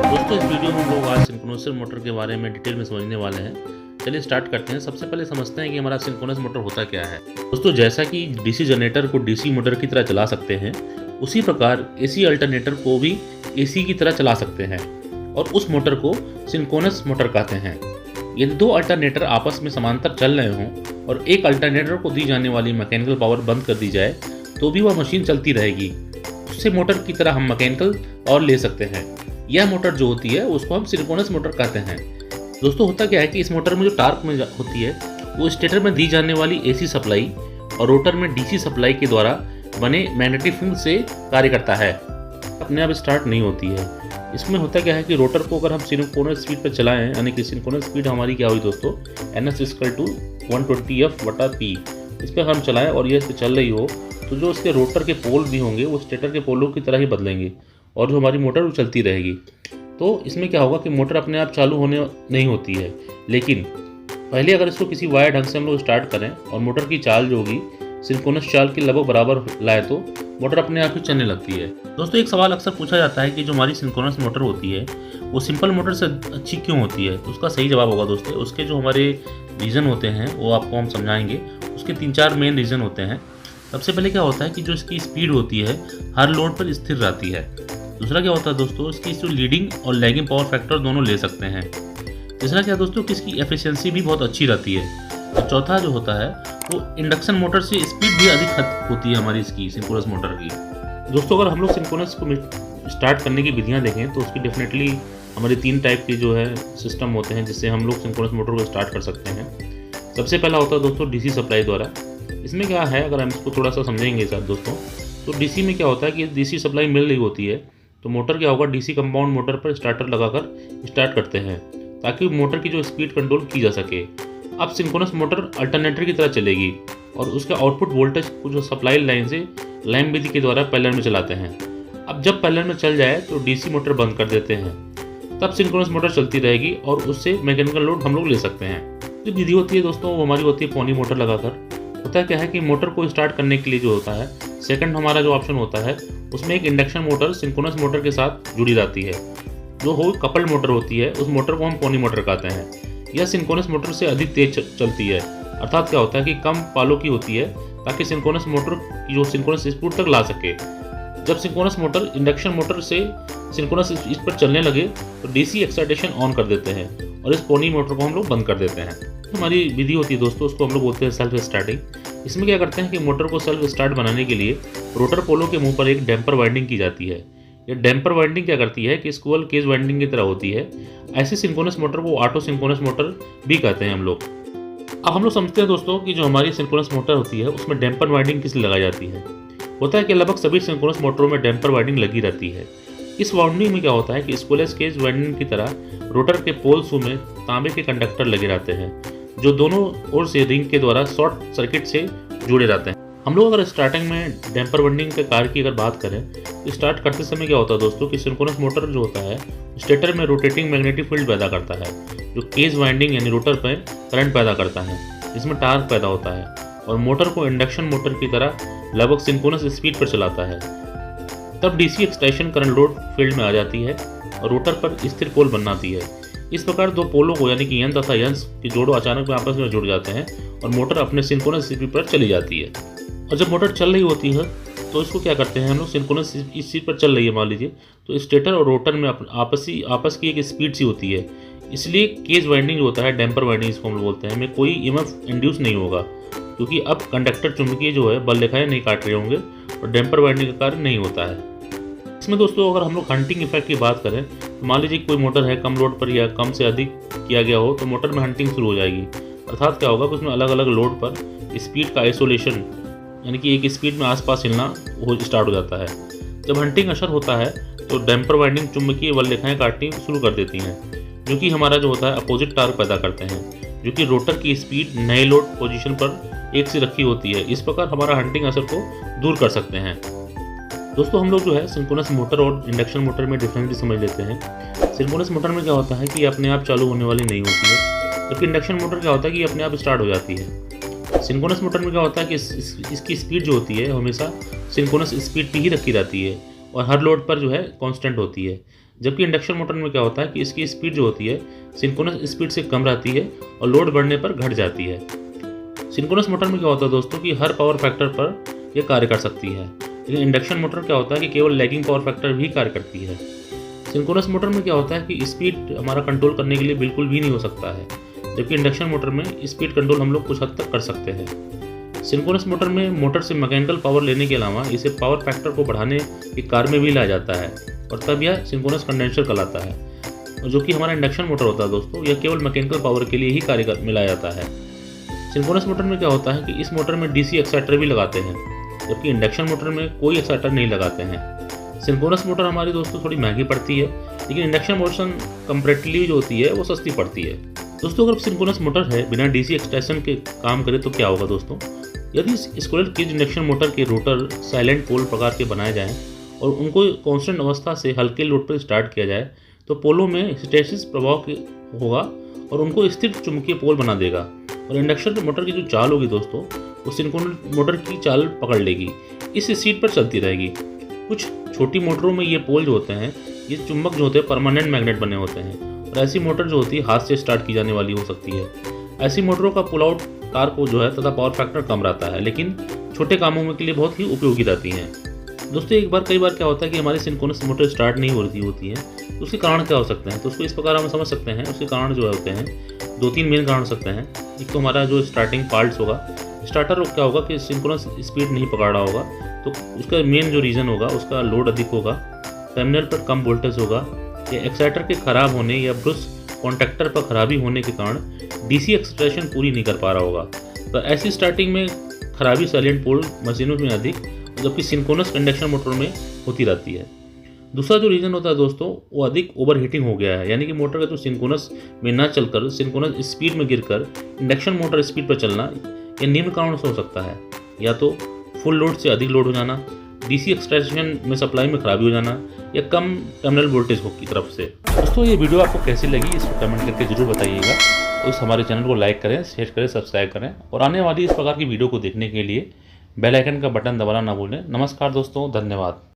दोस्तों इस वीडियो में हम लोग आज सिंक्रोनस मोटर के बारे में डिटेल में समझने वाले हैं। चलिए स्टार्ट करते हैं। सबसे पहले समझते हैं कि हमारा सिंक्रोनस मोटर होता क्या है। दोस्तों जैसा कि डीसी जनरेटर को डीसी मोटर की तरह चला सकते हैं, उसी प्रकार एसी अल्टरनेटर को भी एसी की तरह चला सकते हैं और उस मोटर को सिंक्रोनस मोटर कहते हैं। यदि दो अल्टरनेटर आपस में समांतर चल रहे हों और एक अल्टरनेटर को दी जाने वाली मैकेनिकल पावर बंद कर दी जाए तो भी वह मशीन चलती रहेगी। उससे मोटर की तरह हम मैकेनिकल पावर ले सकते हैं। यह मोटर जो होती है उसको हम सिंक्रोनस मोटर कहते हैं। दोस्तों होता क्या है कि इस मोटर में जो टार्क में होती है वो स्टेटर में दी जाने वाली एसी सप्लाई और रोटर में डीसी सप्लाई के द्वारा बने मैग्नेटिक फील्ड से कार्य करता है, अपने आप स्टार्ट नहीं होती है। इसमें होता क्या है कि रोटर को अगर हम सिंक्रोनस स्पीड पर चलाएं, यानी कि सिंक्रोनस स्पीड हमारी क्या हुई दोस्तों, NS = 120F/P, इस पर हम चलाएं और ये इस पर चल रही हो तो जो इसके रोटर के पोल भी होंगे वो स्टेटर के पोलों की तरह ही बदलेंगे और जो हमारी मोटर वो चलती रहेगी। तो इसमें क्या होगा कि मोटर अपने आप चालू होने नहीं होती है, लेकिन पहले अगर इसको किसी वायर ढंग से हम लोग स्टार्ट करें और मोटर की चाल जो होगी सिंक्रोनस चाल के लगभग बराबर लाए तो मोटर अपने आप ही चलने लगती है। दोस्तों एक सवाल अक्सर पूछा जाता है कि जो हमारी सिंक्रोनस मोटर होती है वो सिंपल मोटर से अच्छी क्यों होती है। तो उसका सही जवाब होगा दोस्तों, उसके जो हमारे रीज़न होते हैं वो आपको हम समझाएंगे। उसके 3-4 मेन रीज़न होते हैं। सबसे पहले क्या होता है कि जो इसकी स्पीड होती है हर लोड पर स्थिर रहती है। दूसरा क्या होता है दोस्तों, इसकी जो लीडिंग और लैगिंग पावर फैक्टर दोनों ले सकते हैं। तीसरा क्या दोस्तों कि इसकी एफिशिएंसी भी बहुत अच्छी रहती है। और चौथा जो होता है वो इंडक्शन मोटर से स्पीड भी अधिक होती है हमारी इसकी सिंक्रोनस मोटर की। दोस्तों अगर हम लोग सिंक्रोनस को स्टार्ट करने की विधियाँ देखें तो उसकी डेफिनेटली हमारे 3 टाइप के जो है सिस्टम होते हैं जिससे हम लोग सिंक्रोनस मोटर को स्टार्ट कर सकते हैं। सबसे पहला होता है दोस्तों डीसी सप्लाई द्वारा। इसमें क्या है, अगर हम इसको थोड़ा सा समझेंगे साथ दोस्तों, तो डीसी में क्या होता है कि डीसी सप्लाई मिल रही होती है तो मोटर क्या होगा, डीसी कंपाउंड मोटर पर स्टार्टर लगाकर स्टार्ट करते हैं ताकि मोटर की जो स्पीड कंट्रोल की जा सके। अब सिंक्रोनस मोटर अल्टरनेटर की तरह चलेगी और उसका आउटपुट वोल्टेज को जो सप्लाई लाइन से लाइन विधि के द्वारा पैरेलल में चलाते हैं। अब जब पैरेलल में चल जाए तो डीसी मोटर बंद कर देते हैं, तब सिंक्रोनस मोटर चलती रहेगी और उससे मैकेनिकल लोड हम लोग ले सकते हैं। जो विधि होती है दोस्तों वो हमारी होती है पोनी मोटर लगाकर। होता क्या है कि मोटर को स्टार्ट करने के लिए जो होता है सेकंड हमारा जो ऑप्शन होता है उसमें एक इंडक्शन मोटर सिंक्रोनस मोटर के साथ जुड़ी रहती है। जो हो कपल्ड मोटर होती है उस मोटर को हम पोनी मोटर कहते हैं। यह सिंक्रोनस मोटर से अधिक तेज चलती है, अर्थात क्या होता है कि कम पालों की होती है ताकि सिंक्रोनस मोटर की जो सिंक्रोनस स्पीड तक ला सके। जब सिंक्रोनस मोटर इंडक्शन मोटर से सिंक्रोनस स्पीड पर चलने लगे तो डीसी एक्साइटेशन ऑन कर देते हैं और इस पोनी मोटर को हम लोग बंद कर देते हैं। हमारी विधि होती है दोस्तों, उसको हम लोग बोलते हैं सेल्फ स्टार्टिंग। इसमें क्या करते हैं कि मोटर को सेल्फ स्टार्ट बनाने के लिए रोटर पोलो के मुंह पर एक डैम्पर वाइंडिंग की जाती है। ये डैम्पर वाइंडिंग क्या करती है कि स्क्विरल केज वाइंडिंग की तरह होती है। ऐसे सिंक्रोनस मोटर को ऑटो सिंक्रोनस मोटर भी कहते हैं हम लोग। अब हम लोग समझते हैं दोस्तों कि जो हमारी सिंक्रोनस मोटर होती है उसमें डैम्पर वाइंडिंग किस लगाई जाती है। होता है कि लगभग सभी सिंक्रोनस मोटरों में डैम्पर वाइंडिंग लगी रहती है। इस वाइंडिंग में क्या होता है कि स्क्विरल केज वाइंडिंग की तरह रोटर के पोल्स में तांबे के कंडक्टर लगे रहते हैं जो दोनों ओर से रिंग के द्वारा शॉर्ट सर्किट से जुड़े रहते हैं। हम लोग अगर स्टार्टिंग में डैम्पर वाइंडिंग के कार्य की अगर बात करें तो स्टार्ट करते समय क्या होता है दोस्तों कि सिंक्रोनस मोटर जो होता है स्टेटर में रोटेटिंग मैग्नेटिक फील्ड पैदा करता है जो केज वाइंडिंग यानी रोटर पर करंट पैदा करता है, जिसमें टार्क पैदा होता है और मोटर को इंडक्शन मोटर की तरह लगभग सिंक्रोनस स्पीड पर चलाता है। तब DC excitation current load field में आ जाती है और रोटर पर स्थिर पोल बनाती है। इस प्रकार दो पोलों को यानी कि यन तथा यंस के जोड़ों अचानक में आपस में जुड़ जाते हैं और मोटर अपने सिंक्रोनस स्पीड पर चली जाती है। और जब मोटर चल रही होती है तो इसको क्या करते हैं हम लोग, सिंक्रोनस स्पीड पर चल रही है मान लीजिए, तो स्टेटर और रोटर में आपस की एक स्पीड सी होती है। इसलिए केज वाइंडिंग जो होता है डैम्पर वाइंडिंग इसको हम लोग बोलते हैं, में कोई ईएमएफ इंड्यूस नहीं होगा क्योंकि अब कंडक्टर चुंबकीय जो है बल रेखाएं नहीं काट रहे होंगे और डैम्पर वाइंडिंग का कार्य नहीं होता है। इसमें दोस्तों अगर हम लोग हंटिंग इफेक्ट की बात करें तो मान लीजिए कोई मोटर है कम लोड पर या कम से अधिक किया गया हो तो मोटर में हंटिंग शुरू हो जाएगी। अर्थात क्या होगा कि उसमें अलग अलग लोड पर स्पीड का आइसोलेशन यानी कि एक स्पीड में आसपास हिलना हो स्टार्ट हो जाता है। जब हंटिंग असर होता है तो डैम्पर वाइंडिंग चुंबकीय बल रेखाएं काटनी शुरू कर देती हैं जो कि हमारा जो होता है अपोजिट टार्क पैदा करते हैं जो कि रोटर की स्पीड नए लोड पोजीशन पर एक से रखी होती है। इस प्रकार हमारा हंटिंग असर को दूर कर सकते हैं। दोस्तों हम लोग जो है सिंक्रोनस मोटर और इंडक्शन मोटर में डिफरेंस भी समझ लेते हैं। सिंक्रोनस मोटर में क्या होता है कि ये अपने आप चालू होने वाली नहीं होती है, जबकि इंडक्शन मोटर क्या होता है कि ये अपने आप स्टार्ट हो जाती है। सिंक्रोनस मोटर में क्या होता है कि इसकी स्पीड जो होती है हमेशा सिंक्रोनस स्पीड पे ही रखी रहती है और हर लोड पर जो है कांस्टेंट होती है, जबकि इंडक्शन मोटर में क्या होता है कि इसकी स्पीड जो होती है सिंक्रोनस स्पीड से कम रहती है और लोड बढ़ने पर घट जाती है। सिंक्रोनस मोटर में क्या होता है दोस्तों कि हर पावर फैक्टर पर यह कार्य कर सकती है, लेकिन इंडक्शन मोटर क्या होता है कि केवल लैगिंग पावर फैक्टर भी कार्य करती है। सिंक्रोनस मोटर में क्या होता है कि स्पीड हमारा कंट्रोल करने के लिए बिल्कुल भी नहीं हो सकता है, जबकि इंडक्शन मोटर में स्पीड कंट्रोल हम लोग कुछ हद तक कर सकते हैं। सिंक्रोनस मोटर में मोटर से मैकेनिकल पावर लेने के अलावा इसे पावर फैक्टर को बढ़ाने के कार्य में भी लाया जाता है और तब यह सिंक्रोनस कंडेंसर कहलाता है। और जो कि हमारा इंडक्शन मोटर होता है दोस्तों, यह केवल मैकेनिकल पावर के लिए ही कार्य में लाया जाता है। सिंक्रोनस मोटर में क्या होता है कि इस मोटर में डीसी एक्साइटर भी लगाते हैं, जबकि इंडक्शन मोटर में कोई एक्साइटर नहीं लगाते हैं। सिंक्रोनस मोटर हमारी दोस्तों थोड़ी महंगी पड़ती है, लेकिन इंडक्शन मोटर कंपैरेटिवली जो होती है वो सस्ती पड़ती है। दोस्तों अगर सिंक्रोनस मोटर है बिना डीसी एक्सटेंशन के काम करे तो क्या होगा दोस्तों, यदि स्क्विरल केज इंडक्शन मोटर के रोटर साइलेंट पोल प्रकार के बनाए जाएं और उनको कांस्टेंट अवस्था से हल्के लोड पर स्टार्ट किया जाए तो पोलों में हिस्टैरिसीस प्रभाव होगा और उनको स्थिर चुंबकीय पोल बना देगा और इंडक्शन मोटर की जो चाल होगी दोस्तों वो सिंक्रोनस मोटर की चाल पकड़ लेगी, इस स्पीड पर चलती रहेगी। कुछ छोटी मोटरों में ये पोल जो होते हैं ये चुंबक जो होते हैं परमानेंट मैग्नेट बने होते हैं और ऐसी मोटर जो होती है हाथ से स्टार्ट की जाने वाली हो सकती है। ऐसी मोटरों का पुल आउट कार को जो है तथा पावर फैक्टर कम रहता है, लेकिन छोटे कामों में के लिए बहुत ही उपयोगी रहती हैं। दोस्तों कई बार क्या होता है कि हमारी सिंक्रोनस मोटर स्टार्ट नहीं हो रही होती है, तो उसके कारण क्या हो सकते हैं, तो उसको इस प्रकार हम समझ सकते हैं। उसके कारण जो होते हैं 2-3 मेन कारण हो सकते हैं। एक तो हमारा जो स्टार्टिंग पार्ट्स होगा, स्टार्टर क्या होगा कि सिंक्रोनस स्पीड नहीं पकड़ रहा होगा, तो उसका मेन जो रीज़न होगा उसका लोड अधिक होगा, टर्मिनल पर कम वोल्टेज होगा, या एक्साइटर के खराब होने या ब्रश कॉन्टैक्टर पर खराबी होने के कारण डीसी एक्सट्रैक्शन पूरी नहीं कर पा रहा होगा। तो ऐसी स्टार्टिंग में खराबी साइलेंट पोल मशीनों में अधिक, जबकि सिंक्रोनस इंडक्शन मोटर में होती रहती है। दूसरा जो रीज़न होता है दोस्तों वो अधिक ओवर हीटिंग हो गया है, यानी कि मोटर का जो सिंक्रोनस में ना चलकर सिंक्रोनस स्पीड में गिरकर इंडक्शन मोटर स्पीड पर चलना, यह निम्न कारणों से हो सकता है। या तो फुल लोड से अधिक लोड हो जाना, डीसी एक्सट्रैक्शन में सप्लाई में खराबी हो जाना, या कम टर्मिनल वोल्टेज की तरफ से। दोस्तों ये वीडियो आपको कैसी लगी इसको कमेंट करके जरूर बताइएगा। उस हमारे चैनल को लाइक करें, शेयर करें, सब्सक्राइब करें और आने वाली इस प्रकार की वीडियो को देखने के लिए बेल आइकन का बटन दबाना ना भूलें। नमस्कार दोस्तों, धन्यवाद।